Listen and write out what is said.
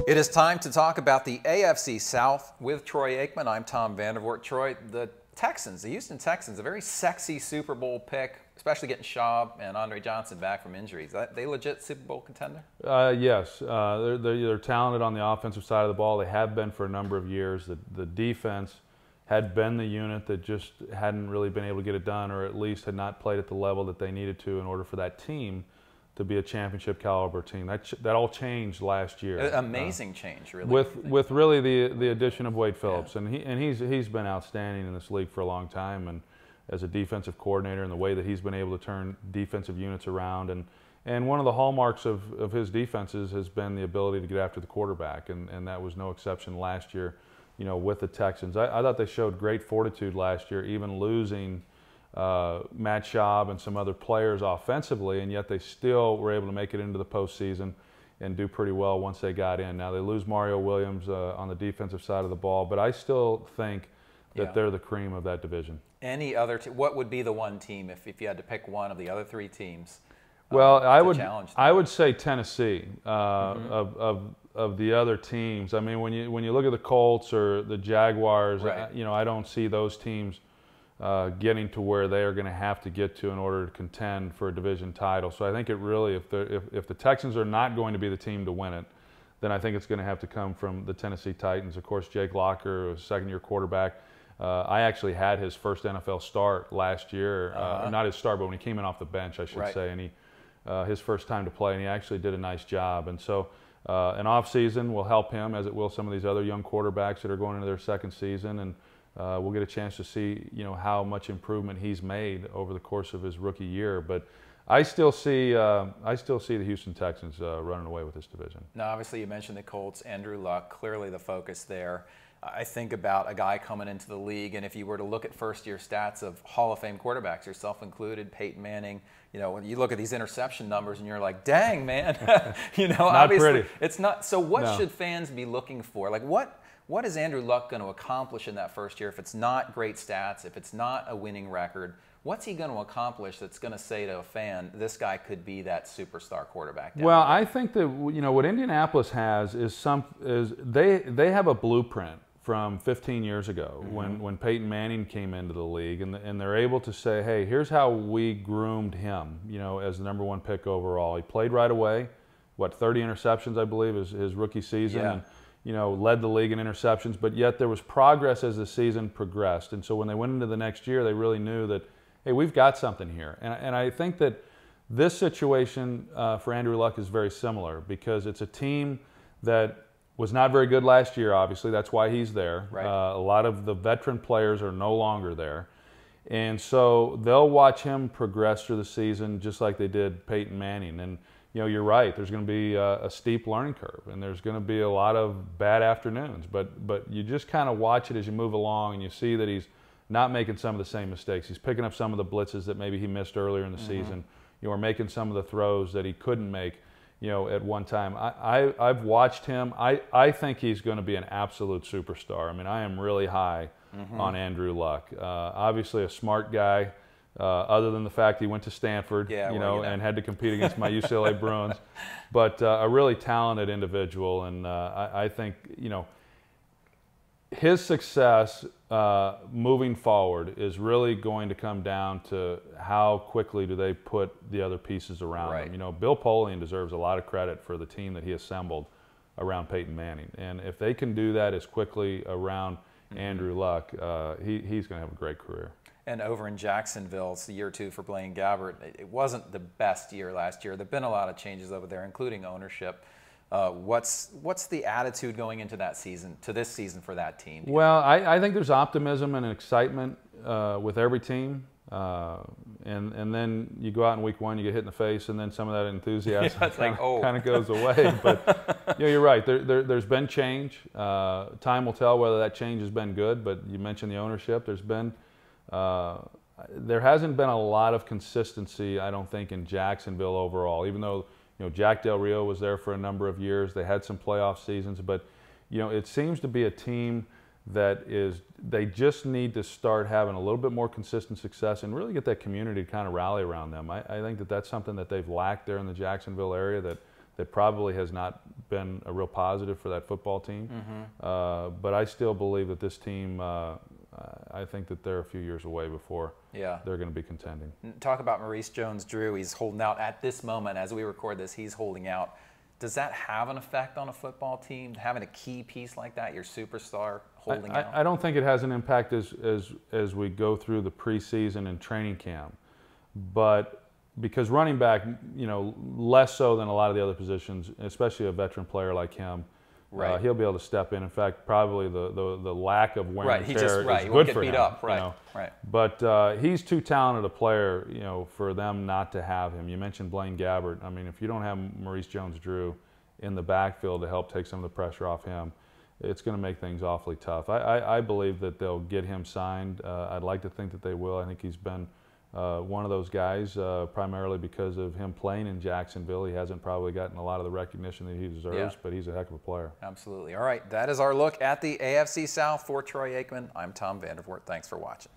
It is time to talk about the AFC South with Troy Aikman. I'm Tom Vandervoort. Troy, the Texans, the Houston Texans, a very sexy Super Bowl pick, especially getting Schaub and Andre Johnson back from injuries. Are they legit Super Bowl contender? Yes. They're talented on the offensive side of the ball. They have been for a number of years. The defense had been the unit that just hadn't really been able to get it done, or at least had not played at the level that they needed to in order for that team to be a championship caliber team. That all changed last year. Amazing change, really. With really the addition of Wade Phillips, yeah. and he's been outstanding in this league for a long time, and as a defensive coordinator, and the way that he's been able to turn defensive units around, and one of the hallmarks of his defenses has been the ability to get after the quarterback, and that was no exception last year, with the Texans. I thought they showed great fortitude last year, even losing Matt Schaub and some other players offensively, and yet they still were able to make it into the postseason and do pretty well once they got in. Now they lose Mario Williams on the defensive side of the ball, but I still think that they're the cream of that division. Any other what would be the one team if you had to pick one of the other three teams? Well, I would say Tennessee of the other teams. I mean, when you look at the Colts or the Jaguars, right. I don't see those teams getting to where they are going to have to get to in order to contend for a division title. So I think it really, if the Texans are not going to be the team to win it, then I think it's going to have to come from the Tennessee Titans. Of course, Jake Locker, a second-year quarterback. I actually had his first NFL start last year. Not his start, but when he came in off the bench, I should say, and his first time to play, and he actually did a nice job. And so an off-season will help him, as it will some of these other young quarterbacks that are going into their second season, and we'll get a chance to see, how much improvement he's made over the course of his rookie year. But I still see the Houston Texans running away with this division. Now, obviously, you mentioned the Colts, Andrew Luck, clearly the focus there. I think about a guy coming into the league, and if you were to look at first-year stats of Hall of Fame quarterbacks, yourself included, Peyton Manning, when you look at these interception numbers and you're like, dang, man, not obviously pretty. It's not. So what should fans be looking for? Like, what is Andrew Luck going to accomplish in that first year if it's not great stats, if it's not a winning record? What's he going to accomplish that's going to say to a fan, this guy could be that superstar quarterback? Well, I think that what Indianapolis has is they have a blueprint from 15 years ago when Peyton Manning came into the league, and they're able to say, hey, here's how we groomed him, as the #1 pick overall. He played right away, 30 interceptions, I believe, his rookie season, and led the league in interceptions, but yet there was progress as the season progressed. And so when they went into the next year, they really knew that, hey, we've got something here. And I think that this situation for Andrew Luck is very similar, because it's a team that was not very good last year, obviously. That's why he's there. Right. A lot of the veteran players are no longer there. And so they'll watch him progress through the season just like they did Peyton Manning. And you're right, there's going to be a steep learning curve, and there's going to be a lot of bad afternoons. But you just kind of watch it as you move along, and you see that he's not making some of the same mistakes. He's picking up some of the blitzes that maybe he missed earlier in the season, or making some of the throws that he couldn't make, at one time. I've watched him. I think he's going to be an absolute superstar. I mean, I am really high on Andrew Luck. Obviously a smart guy, other than the fact he went to Stanford, and had to compete against my UCLA Bruins. But a really talented individual, and I think, his success moving forward is really going to come down to how quickly do they put the other pieces around him. Bill Polian deserves a lot of credit for the team that he assembled around Peyton Manning. And if they can do that as quickly around Andrew Luck, he's going to have a great career. And over in Jacksonville, it's the year 2 for Blaine Gabbert. It wasn't the best year last year. There have been a lot of changes over there, including ownership. What's the attitude going into this season for that team? Well, I think there's optimism and excitement with every team, and then you go out in week 1, you get hit in the face, and then some of that enthusiasm kind of goes away. But you're right. There's been change. Time will tell whether that change has been good. But you mentioned the ownership. There hasn't been a lot of consistency, I don't think, in Jacksonville overall. Even though Jack Del Rio was there for a number of years, they had some playoff seasons, but it seems to be a team that they just need to start having a little bit more consistent success and really get that community to kind of rally around them. I think that that's something that they've lacked there in the Jacksonville area that probably has not been a real positive for that football team. But I still believe that this team, I think that they're a few years away before they're going to be contending. Talk about Maurice Jones-Drew. He's holding out at this moment. As we record this, he's holding out. Does that have an effect on a football team, having a key piece like that, your superstar holding out? I don't think it has an impact as we go through the preseason and training camp. But because running back, less so than a lot of the other positions, especially a veteran player like him, he'll be able to step in. In fact, probably the lack of wear and tear is good for him. But he's too talented a player, for them not to have him. You mentioned Blaine Gabbert. I mean, if you don't have Maurice Jones-Drew in the backfield to help take some of the pressure off him, it's going to make things awfully tough. I believe that they'll get him signed. I'd like to think that they will. I think he's been one of those guys, primarily because of him playing in Jacksonville. He hasn't probably gotten a lot of the recognition that he deserves, but he's a heck of a player. Absolutely. All right, that is our look at the AFC South. For Troy Aikman, I'm Tom Vandervoort. Thanks for watching.